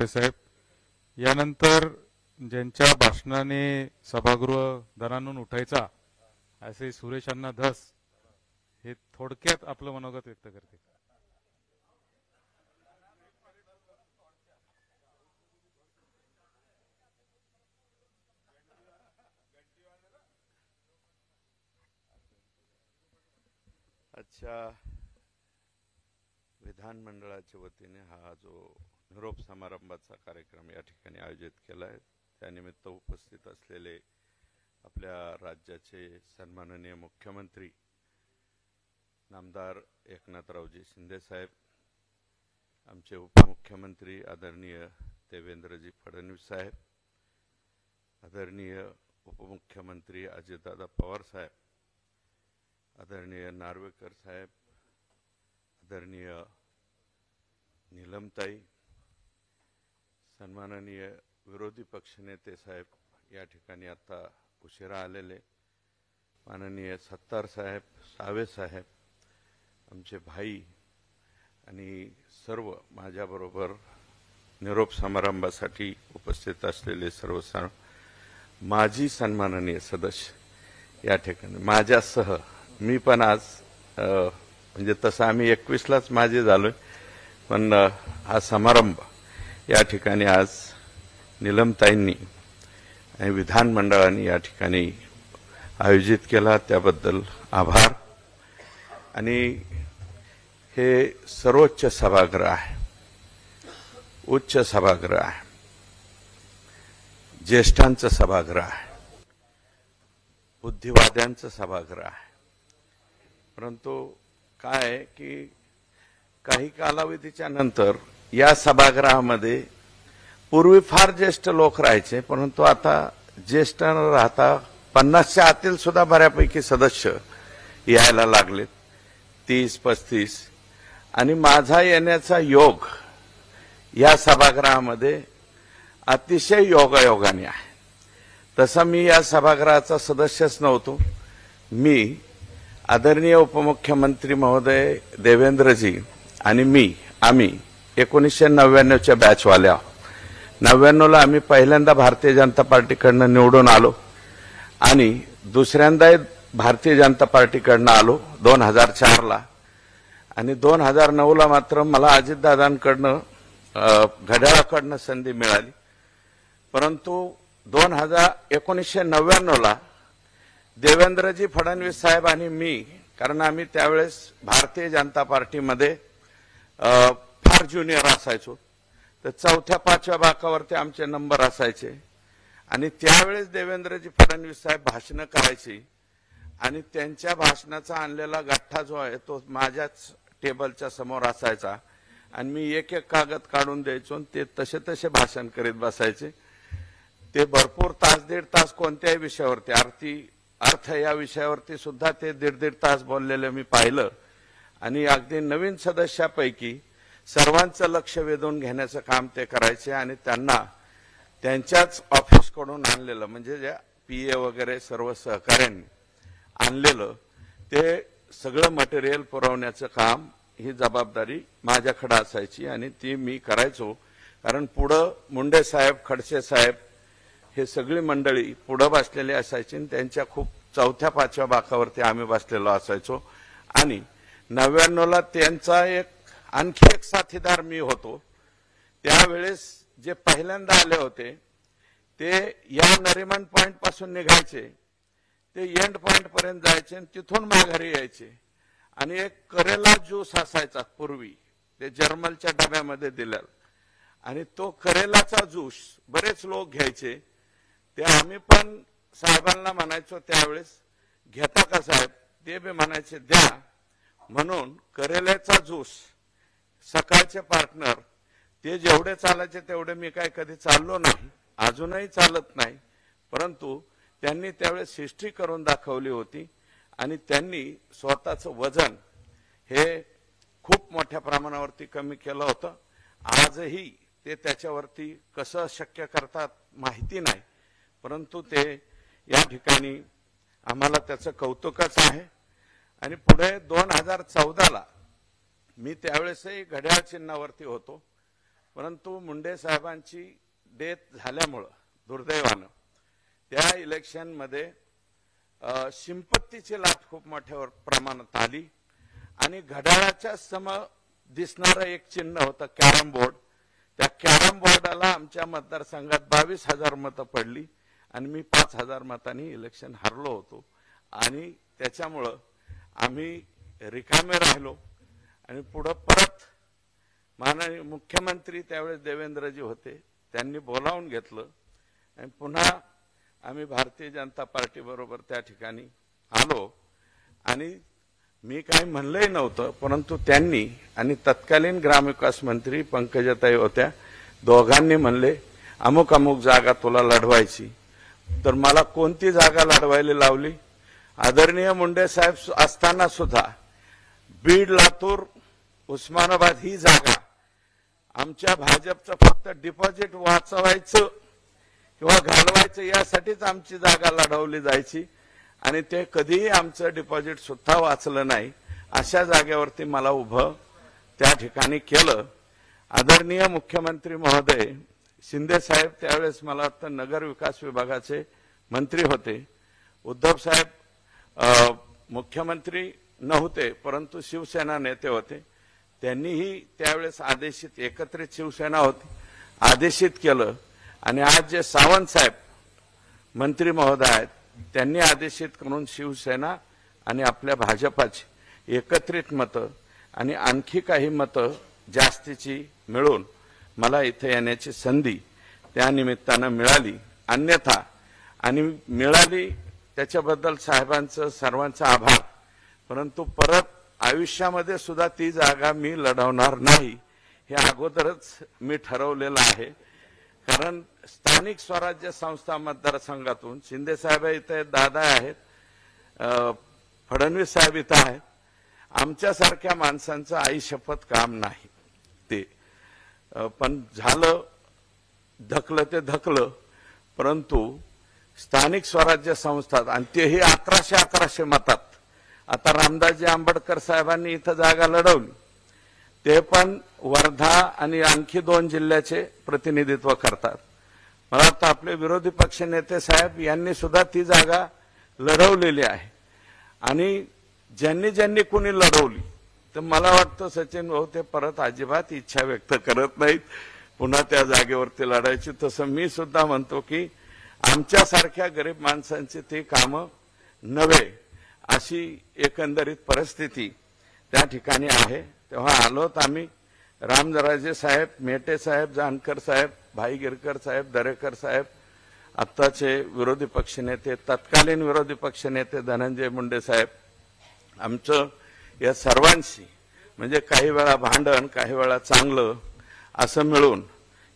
मोठे साहेब, यानंतर ज्यांच्या भाषणाने सभागृह दणाणून उठायचा असे सुरेश अण्णा धस हे थोडक्यात आपलं मनोगत व्यक्त करते. आजच्या विधानमंडळाच्या वतीने हा जो निरोप समारंभाचा कार्यक्रम या ठिकाणी आयोजित केला आहे, त्यानिमित्त उपस्थित असलेले आपल्या राज्याचे सन्माननीय मुख्यमंत्री नामदार एकनाथरावजी शिंदे साहेब, आमचे उपमुख्यमंत्री आदरणीय देवेंद्रजी फडणवीस साहेब, आदरणीय उपमुख्यमंत्री अजितदादा पवार साहेब, आदरणीय नार्वेकर साहेब, आदरणीय नीलमताई, सन्माननीय विरोधी पक्षनेते साहेब, या ठिकाणी आता उशिरा आलेले माननीय सत्तार साहेब, सावे साहेब, आमचे भाई आणि सर्व माझ्याबरोबर निरोप समारंभासाठी उपस्थित असलेले सर्व माजी सन्माननीय सदस्य या ठिकाणी माझ्यासह मी पण आज म्हणजे तसं आम्ही 21लाच माझे झालोय, पण हा समारंभ या ठिकाणी आज नीलमताईंनी आणि विधानमंडळाने या ठिकाणी आयोजित केला, त्याबद्दल आभार. आणि हे सर्वोच्च सभागृह आहे, उच्च सभागृह आहे, ज्येष्ठांचं सभागृह आहे, बुद्धिवाद्यांचं सभागृह आहे. परंतु काय की काही कालावधीच्या नंतर या सभागृहामध्ये पूर्वी फार ज्येष्ठ लोक राहायचे, परंतु आता ज्येष्ठ न राहता 50च्या आतील सुद्धा बऱ्यापैकी सदस्य यायला लागलेत, 30-35. आणि माझा येण्याचा योग या सभागृहामध्ये अतिशय योगायोगाने आहे. तसा मी या सभागृहाचा सदस्यच नव्हतो. मी आदरणीय उपमुख्यमंत्री महोदय देवेंद्रजी आणि आम्ही 1999च्या बॅचवाले आहोत. 99ला आम्ही पहिल्यांदा भारतीय जनता पार्टीकडनं निवडून आलो आणि दुसऱ्यांदा भारतीय जनता पार्टीकडनं आलो 2004ला. आणि 2009ला मात्र मला अजितदादांकडनं घड्याळाकडनं संधी मिळाली. परंतु 1999ला देवेंद्रजी फडणवीस साहेब आणि मी, कारण आम्ही त्यावेळेस भारतीय जनता पार्टीमध्ये फार ज्युनियर असायचो, तर 4थ्या-5व्या बाकावरती आमचे नंबर असायचे. आणि त्यावेळेस देवेंद्रजी फडणवीस साहेब भाषणं करायची आणि त्यांच्या भाषणाचा आणलेला गठ्ठा जो आहे तो माझ्याच टेबलच्या समोर असायचा आणि मी एक एक कागद काढून द्यायचो आणि ते तसे तसे भाषण करीत बसायचे. ते भरपूर तास, 1.5 तास कोणत्याही विषयावरती, अर्थ या विषयावरती सुद्धा ते 1.5 तास बोललेले मी पाहिलं. आणि अगदी नवीन सदस्यापैकी सर्वांचं लक्ष वेधून घेण्याचं काम ते करायचे आणि त्यांना त्यांच्याच ऑफिसकडून आणलेलं, म्हणजे ज्या PA वगैरे सर्व सहकार्यांनी आणलेलं ते सगळं मटेरियल पुरवण्याचं काम, ही जबाबदारी माझ्याकडे असायची आणि ती मी करायचो. कारण पुढं मुंडे साहेब, खडसे साहेब हे सगळी मंडळी पुढं बसलेली असायची आणि त्यांच्या खूप 4थ्या-5व्या बाकावरती आम्ही बसलेलो असायचो. आणि 99ला त्यांचा आणखी एक साथीदार मी होतो. त्यावेळेस जे पहिल्यांदा आले होते ते या नरिमन पॉइंट पासून निघायचे, ते एंड पॉइंट पर्यंत जायचे आणि तिथून माघारी यायचे. आणि एक करेला ज्यूस असायचा पूर्वी, ते जर्मलच्या डब्यामध्ये दिलेला, आणि तो करेलाचा ज्यूस बरेच लोक घ्यायचे. ते आम्ही पण साहेबांना म्हणायचो त्यावेळेस, घेता का साहेब? ते बी म्हणायचे द्या. म्हणून करेल्याचा ज्यूस सकाळचे पार्टनर ते जेवढे चालायचे तेवढे मी काय कधी चाललो नाही, अजूनही चालत नाही. परंतु त्यांनी त्यावेळेस हिस्ट्री करून दाखवली होती आणि त्यांनी स्वतःचं वजन हे खूप मोठ्या प्रमाणावरती कमी केलं होतं. आजही ते त्याच्यावरती कसं शक्य करतात माहिती नाही, परंतु ते या ठिकाणी आम्हाला त्याचं कौतुकच आहे. आणि पुढे 2014ला मी त्यावेळेसही घड्याळ चिन्हावरती होतो परंतु मुंडे साहेबांची डेथ झाल्यामुळं दुर्दैवानं त्या इलेक्शनमध्ये संपत्तीची लाट खूप मोठ्या प्रमाणात आली आणि घड्याळाच्या सम दिसणारं एक चिन्ह होतं कॅरम बोर्ड. त्या कॅरम बोर्डाला आमच्या मतदारसंघात 22,000 मतं पडली आणि मी 5,000 मतांनी इलेक्शन हरलो होतो आणि त्याच्यामुळं आम्ही रिकामे राहिलो. आणि पुढे परत माननीय मुख्यमंत्री त्यावेळेस देवेंद्रजी होते, त्यांनी बोलावून घेतलं आणि पुन्हा आम्ही भारतीय जनता पार्टी बरोबर त्या ठिकाणी आलो. आणि मी काही म्हणलंही नव्हतं, परंतु त्यांनी आणि तत्कालीन ग्रामविकास मंत्री पंकजाताई होत्या, दोघांनी म्हणले अमुक अमुक जागा तुला लढवायची. तर मला कोणती जागा लढवायला लावली? आदरणीय मुंडे साहेब असताना सुद्धा बीड, लातूर, उस्मानाबाद ही जागा आमच्या भाजपचं फक्त डिपॉझिट वाचवायचं किंवा घालवायचं यासाठीच आमची जागा लढवली जायची आणि ते कधीही आमचं डिपॉझिट सुद्धा वाचलं नाही. अशा जागेवरती मला उभं त्या ठिकाणी केलं. आदरणीय मुख्यमंत्री महोदय शिंदे साहेब त्यावेळेस मला वाटतं नगर विकास विभागाचे मंत्री होते. उद्धव साहेब मुख्यमंत्री नव्हते, परंतु शिवसेना नेते होते. त्यांनीही त्यावेळेस आदेशित, एकत्रित शिवसेना होती, आदेशित केलं. आणि आज जे सावंत साहेब मंत्री महोदय आहेत, त्यांनी आदेशित करून शिवसेना आणि आपल्या भाजपाची एकत्रित मतं आणि आणखी काही मतं जास्तीची मिळून मला इथे येण्याची संधी त्या निमित्तानं मिळाली. अन्यथा आणि मिळाली त्याच्याबद्दल साहेबांचं सर्वांचा आभार. परंतु परत आयुष्यामध्ये सुद्धा ती जागा मी लढवणार नाही हे अगोदरच मी ठरवलेलं आहे. कारण स्थानिक स्वराज्य संस्था मतदारसंघातून शिंदे साहेब इथे, दादा आहेत, फडणवीस साहेब इथं आहेत, आमच्यासारख्या माणसांचं आई शपथ काम नाही ते. पण झालं, धकलं ते धकलं. परंतु स्थानिक स्वराज्य संस्था आणि तेही 1111 मतात. आता रामदासजी आंबेडकर साहेबांनी इथं जागा लढवली, ते पण वर्धा आणि आणखी 2 जिल्ह्याचे प्रतिनिधित्व करतात. मला वाटतं आपले विरोधी पक्ष नेते साहेब यांनी सुद्धा ती जागा लढवलेली आहे. आणि ज्यांनी ज्यांनी कुणी लढवली, तर मला वाटतं सचिन भाऊ ते परत अजिबात इच्छा व्यक्त करत नाहीत पुन्हा त्या जागेवरती लढायची. तसं मी सुद्धा म्हणतो की आमच्यासारख्या गरीब माणसांची ती कामं नव्हे, अशी एकंदरीत परिस्थिती त्या ठिकाणी आहे. तेव्हा आलोत आम्ही. रामराजे साहेब, मेटे साहेब, जानकर साहेब, भाई गिरकर साहेब, दरेकर साहेब, आत्ताचे विरोधी पक्षनेते, तत्कालीन विरोधी पक्षनेते धनंजय मुंडे साहेब, आमचं या सर्वांशी म्हणजे काही वेळा भांडण, काही वेळा चांगलं असं मिळून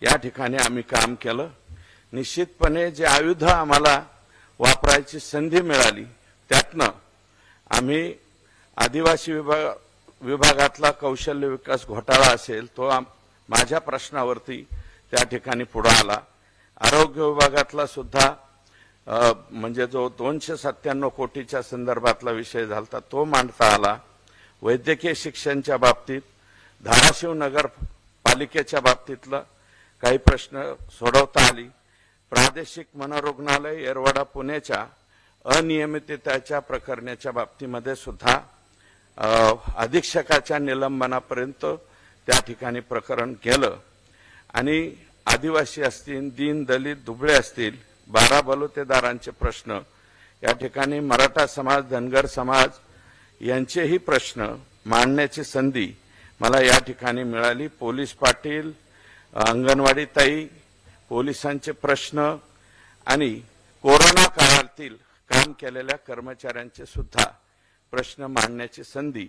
या ठिकाणी आम्ही काम केलं. निश्चितपणे जे आयुध आम्हाला वापरायची संधी मिळाली त्यातनं आम्ही आदिवासी विभागातला कौशल्य विकास घोटाळा असेल तो माझ्या प्रश्नावरती त्या ठिकाणी पुढे आला. आरोग्य विभागातला सुद्धा म्हणजे जो 297 कोटीच्या संदर्भातला विषय झाला तो मांडता आला. वैद्यकीय शिक्षणाच्या बाबतीत धाराशिव नगर पालिकेच्या बाबतीतला काही प्रश्न सोडवता आली. प्रादेशिक मनोरुग्णालय येरवडा पुण्याच्या अनियमिततेच्या प्रकरणाच्या बाबतीमध्ये सुद्धा अधीक्षकाच्या निलंबनापर्यंत त्या ठिकाणी प्रकरण गेलं. आणि आदिवासी असतील, दीन दलित दुबळे असतील, 12 बलुतेदारांचे प्रश्न या ठिकाणी मराठा समाज, धनगर समाज यांचेही प्रश्न मांडण्याची संधी मला या ठिकाणी मिळाली. पोलीस पाटील, अंगणवाडी ताई, पोलिसांचे प्रश्न आणि कोरोना काळातील काम केलेल्या कर्मचाऱ्यांचे सुद्धा प्रश्न मांडण्याची संधी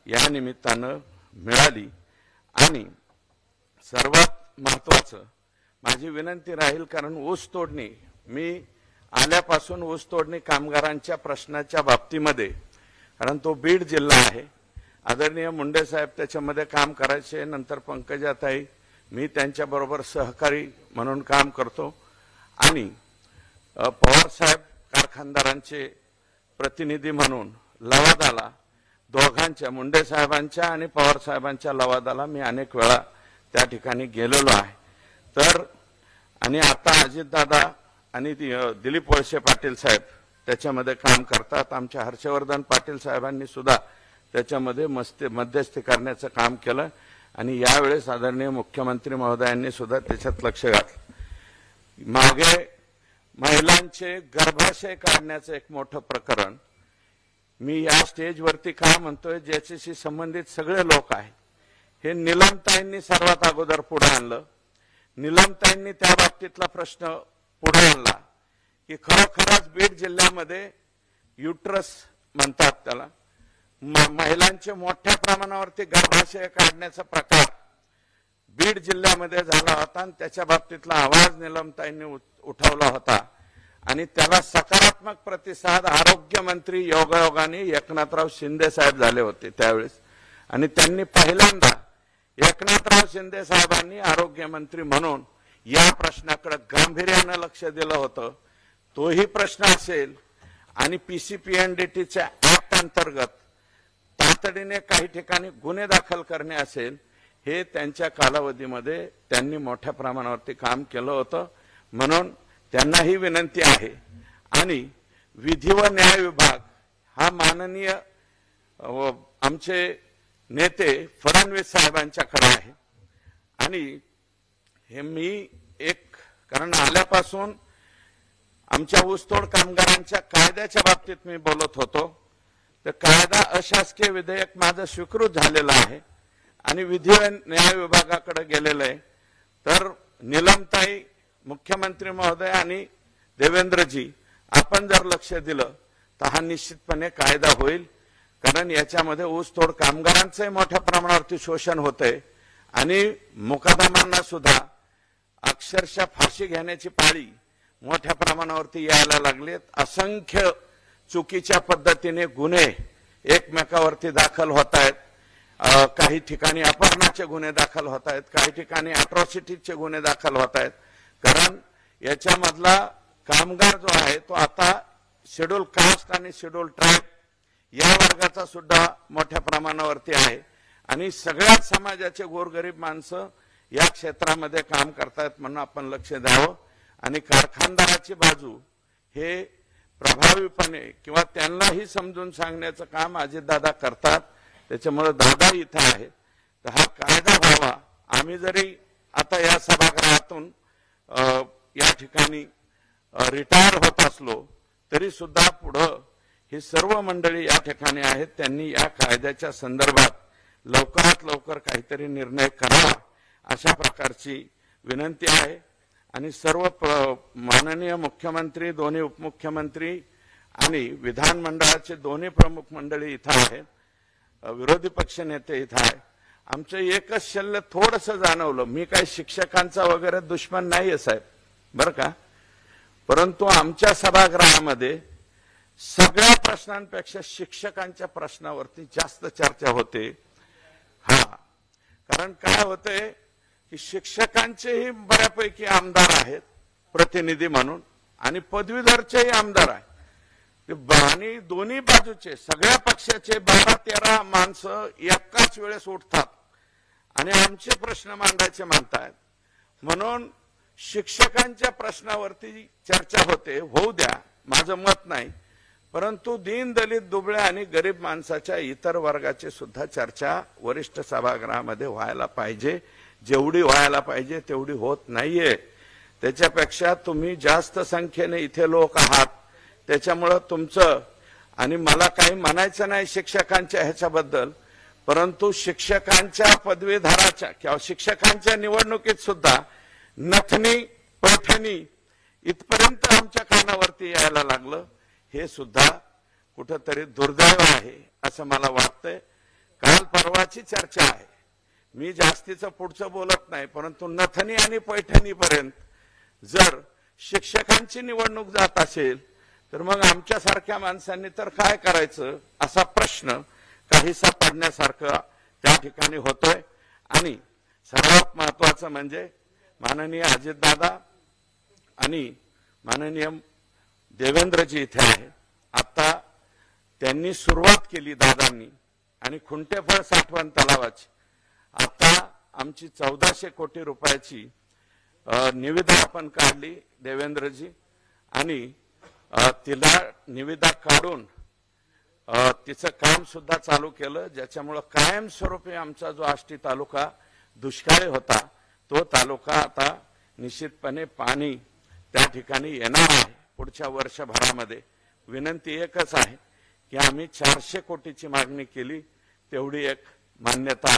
या निमित्तानं मिळाली. आणि सर्वात महत्वाचं माझी विनंती राहील, कारण ऊस तोडणी, मी आल्यापासून ऊस तोडणी कामगारांच्या प्रश्नाच्या बाबतीमध्ये, कारण तो बीड जिल्हा आहे, आदरणीय मुंडे साहेब त्याच्यामध्ये काम करायचे, नंतर पंकजाताई, मी त्यांच्याबरोबर सहकारी म्हणून काम करतो. आणि पवार साहेब कारखानदारांचे प्रतिनिधी म्हणून लवादाला, दोघांच्या, मुंडे साहेबांच्या आणि पवार साहेबांच्या लवादाला मी अनेक वेळा त्या ठिकाणी गेलेलो आहे. तर आणि आता अजितदादा आणि दिलीप वळसे पाटील साहेब त्याच्यामध्ये काम करतात. आमच्या हर्षवर्धन पाटील साहेबांनी सुद्धा त्याच्यामध्ये मध्यस्थी करण्याचं काम केलं आणि यावेळेस आदरणीय मुख्यमंत्री महोदयांनी सुद्धा त्याच्यात लक्ष घातलं. मागे महिलांचे गर्भाशय काढण्याचं एक मोठं प्रकरण मी या स्टेजवरती का म्हणतोय, ज्याच्याशी संबंधित सगळे लोक आहेत. हे नीलमताईंनी सर्वात अगोदर पुढे आणलं. नीलमताईंनी त्या बाबतीतला प्रश्न पुढे आणला की खरोखरच बीड जिल्ह्यामध्ये युट्रस म्हणतात त्याला, महिलांचे मोठ्या प्रमाणावरती गर्भाशय काढण्याचा प्रकार बीड जिल्ह्यामध्ये झाला होता आणि त्याच्या बाबतीतला आवाज नीलमताईंनी उठवला होता आणि त्याला सकारात्मक प्रतिसाद आरोग्यमंत्री योगायोगाने एकनाथराव शिंदे साहेब झाले होते त्यावेळेस. आणि त्यांनी पहिल्यांदा एकनाथराव शिंदे साहेबांनी आरोग्यमंत्री म्हणून या प्रश्नाकडे गांभीर्याने लक्ष दिलं होतं. तोही प्रश्न असेल आणि पीसीपीएनडीटीच्या ऍक्ट अंतर्गत तातडीने काही ठिकाणी गुन्हे दाखल करणे असेल, हे त्यांच्या कालावधीमध्ये त्यांनी मोठ्या प्रमाणावरती काम केलं होतं. म्हणून त्यांनाही विनंती आहे. आणि विधी व न्याय विभाग हा माननीय आमचे नेते फडणवीस साहेबांच्याकडे आहे. आणि हे मी एक कारण आल्यापासून आमच्या ऊसतोड कामगारांच्या कायद्याच्या बाबतीत मी बोलत होतो. तर कायदा अशासकीय विधेयक माझं स्वीकृत झालेलं आहे आणि विधी व न्याय विभागाकडे गेलेलं आहे. तर नीलमताई, मुख्यमंत्री महोदय आणि देवेंद्रजी, आपण जर लक्ष दिलं तर हा निश्चितपणे कायदा होईल. कारण याच्यामध्ये ऊसतोड कामगारांचंही मोठ्या प्रमाणावरती शोषण होतंय आणि मुकादमांना सुद्धा अक्षरशः फाशी घेण्याची पाळी मोठ्या प्रमाणावरती यायला लागलेत. असंख्य चुकीच्या पद्धतीने गुन्हे एकमेकावरती दाखल होत आहेत. काही ठिकाणी अपहरणाचे गुन्हे दाखल होत आहेत, काही ठिकाणी अट्रॉसिटीचे गुन्हे दाखल होत आहेत. कारण याच्यामधला कामगार जो आहे तो आता शेड्यूल कास्ट आणि शेड्यूल ट्राईब या वर्गाचा सुद्धा मोठ्या प्रमाणावरती आहे. आणि सगळ्याच समाजाचे गोरगरीब माणसं या क्षेत्रामध्ये काम करतायत. म्हणून आपण लक्ष द्यावं. आणि कारखानदाराची बाजू हे प्रभावीपणे किंवा त्यांनाही समजून सांगण्याचं काम अजितदादा करतात. त्याच्यामुळे दादा इथं आहे. तर हा कायदा व्हावा. आम्ही जरी आता या सभागृहातून या ठिकाणी रिटायर होत असलो तरी सुद्धा पुढं ही सर्व मंडळी या ठिकाणी आहेत. त्यांनी या कायद्याच्या संदर्भात लवकरात लवकर काहीतरी निर्णय करावा अशा प्रकारची विनंती आहे. आणि सर्व माननीय मुख्यमंत्री, दोन्ही उपमुख्यमंत्री आणि विधानमंडळाचे दोन्ही प्रमुख मंडळी इथं आहेत, विरोधी पक्ष नेते इथं आहे. आमचं एकच शल्य थोडंसं जाणवलं. मी काही शिक्षकांचा वगैरे दुश्मन नाहीये साहेब, बरं का. परंतु आमच्या सभागृहामध्ये सगळ्या प्रश्नांपेक्षा शिक्षकांच्या प्रश्नावरती जास्त चर्चा होते. हा, कारण काय होतंय की शिक्षकांचेही बऱ्यापैकी आमदार आहेत प्रतिनिधी म्हणून आणि पदवीधरचेही आमदार आहेत. आणि दोन्ही बाजूचे सगळ्या पक्षाचे 12-13 माणसं एकाच वेळेस उठतात आणि आमचे प्रश्न मांडायचे म्हणतायत. म्हणून शिक्षकांच्या प्रश्नावरती चर्चा होते, होऊ द्या, माझं मत नाही. परंतु दीन दलित दुबळ्या आणि गरीब माणसाच्या इतर वर्गाची सुद्धा चर्चा वरिष्ठ सभागृहामध्ये व्हायला पाहिजे. जेवढी व्हायला पाहिजे तेवढी होत नाहीये. त्याच्यापेक्षा तुम्ही जास्त संख्येने इथे लोक आहात, त्याच्यामुळं तुमचं, आणि मला काही म्हणायचं नाही शिक्षकांच्या ह्याच्याबद्दल, परंतु शिक्षकांच्या पदवीधराच्या किंवा शिक्षकांच्या निवडणुकीत सुद्धा नथनी पैठणी इथपर्यंत आमच्या कानावरती यायला लागलं. हे सुद्धा कुठंतरी दुर्दैव आहे असं मला वाटतंय. काल परवाची चर्चा आहे, मी जास्तीचं पुढचं बोलत नाही, परंतु नथनी आणि पैठणीपर्यंत जर शिक्षकांची निवडणूक जात असेल तर मग आमच्यासारख्या माणसांनी तर काय करायचं असा प्रश्न काहीसा पडण्यासारखं त्या ठिकाणी होतोय. आणि सर्वात महत्वाचं म्हणजे माननीय अजितदादा आणि माननीय देवेंद्रजी इथे आहे. आता त्यांनी सुरुवात केली दादांनी आणि खुंटेफळ साठवण तलावाची. आता आमची 1400 कोटी रुपयाची निविदा आपण काढली देवेंद्रजी, आणि तिला निविदा काढून तिचं काम सुद्धा चालू केलं, ज्याच्यामुळे कायमस्वरूपी आमचा जो आष्टी तालुका दुष्काळी होता तो तालुका आता निश्चितपणे पाणी त्या ठिकाणी येणार आहे पुढच्या वर्षभरामध्ये. विनंती एकच आहे की आम्ही 400 कोटीची मागणी केली, तेवढी एक मान्यता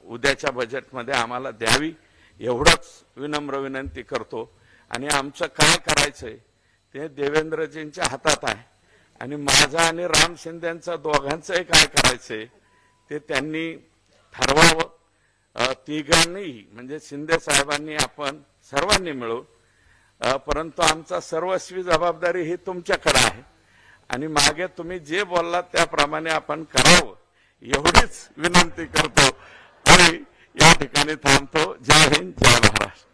उद्याच्या बजेटमध्ये आम्हाला द्यावी, एवढंच विनम्र विनंती करतो. आणि आमचं काय करायचंय ते देवेंद्रजींच्या हातात आहे, आणि माझा आणि राम शिंदेंचा दोघांचंही काय करायचंय ते त्यांनी ठरवावं. तिघांनीही म्हणजे शिंदे साहेबांनी आपण सर्वांनी मिळून, परंतु आमचा सर्वस्वी जबाबदारी ही तुमच्याकडे आहे, आणि मागे तुम्ही जे बोललात त्याप्रमाणे आपण करावं एवढीच विनंती करतो आणि या ठिकाणी थांबतो. जय हिंद, जय महाराष्ट्र.